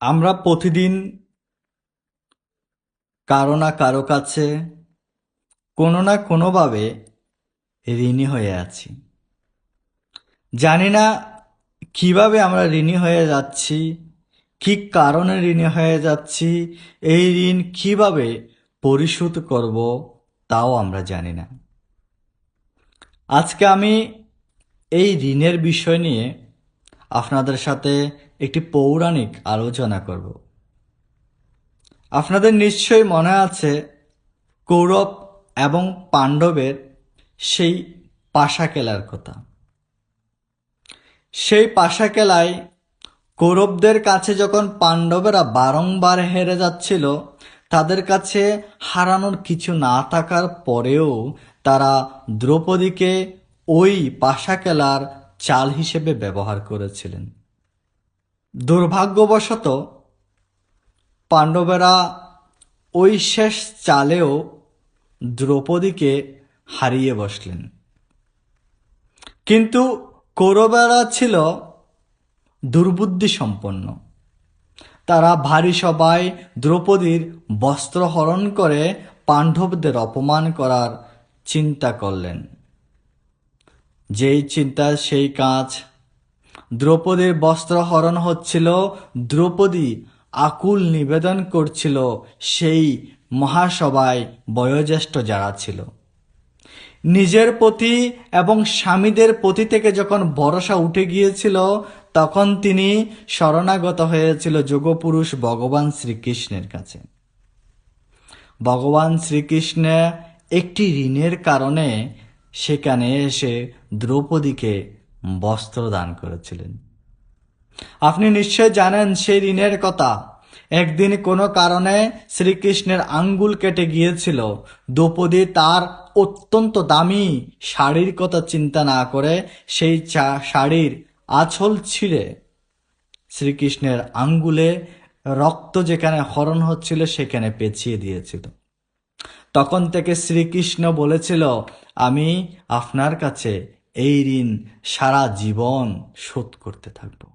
আমরা প্রতিদিন কারো না কারো কাছে কোনো না কোনোভাবে ঋণী হয়ে আছি। জানি না কিভাবে আমরা ঋণী হয়ে যাচ্ছি, কি কারণে ঋণী হয়ে যাচ্ছি, এই ঋণ কিভাবে পরিশোধ করব তাও আমরা জানি না। আজকে আমি এই ঋণের বিষয় নিয়ে আপনাদের সাথে একটি পৌরাণিক আলোচনা করব। আপনাদের নিশ্চয়ই মনে আছে কৌরব এবং পাণ্ডবের সেই পাশা খেলার কথা। সেই পাশা খেলায় কৌরবদের কাছে যখন পাণ্ডবেরা বারংবার হেরে যাচ্ছিল, তাদের কাছে হারানোর কিছু না থাকার পরেও তারা দ্রৌপদীকে ওই পাশা খেলার চাল হিসেবে ব্যবহার করেছিলেন। দুর্ভাগ্যবশত পাণ্ডবেরা ওই শেষ চালেও দ্রৌপদীকে হারিয়ে বসলেন। কিন্তু কৌরবেরা ছিল দুর্বুদ্ধি সম্পন্ন। তারা ভারী সবাই দ্রৌপদীর বস্ত্র হরণ করে পাণ্ডবদের অপমান করার চিন্তা করলেন। যেই চিন্তা সেই কাজ। দ্রৌপদীর বস্ত্র হরণ হচ্ছিল, দ্রৌপদী আকুল নিবেদন করছিল সেই মহাসভায় বয়োজ্যেষ্ঠ যারা ছিল। নিজের প্রতি এবং স্বামীদের প্রতি থেকে যখন ভরসা উঠে গিয়েছিল, তখন তিনি শরণাগত হয়েছিল যোগপুরুষ ভগবান শ্রীকৃষ্ণের কাছে। ভগবান শ্রীকৃষ্ণ একটি ঋণের কারণে সেখানে এসে দ্রৌপদীকে বস্ত্র দান করেছিলেন। আপনি নিশ্চয় জানেন সেই ঋণের কথা। একদিন কোনো কারণে শ্রীকৃষ্ণের আঙ্গুল কেটে গিয়েছিল। দ্রৌপদী তার অত্যন্ত দামি শাড়ির কথা চিন্তা না করে সেই শাড়ির আঁচল ছিঁড়ে শ্রীকৃষ্ণের আঙ্গুলে রক্ত যেখানে হরণ হচ্ছিল সেখানে পেঁচিয়ে দিয়েছিল। তখন থেকে শ্রীকৃষ্ণ বলেছিল, আমি আপনার কাছে এই ঋণ সারা জীবন শোধ করতে থাকব।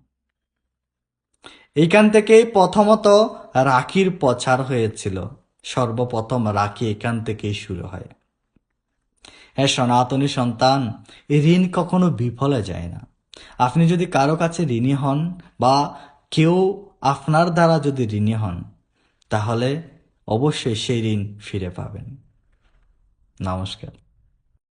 এইখান থেকেই প্রথমত রাখির প্রচার হয়েছিল। সর্বপ্রথম রাখি এখান থেকেই শুরু হয়। হ্যাঁ সনাতনী সন্তান, এই ঋণ কখনো বিফলে যায় না। আপনি যদি কারো কাছে ঋণী হন বা কেউ আপনার দ্বারা যদি ঋণী হন, তাহলে অবশ্যই সেই ঋণ ফিরে পাবেন। নমস্কার।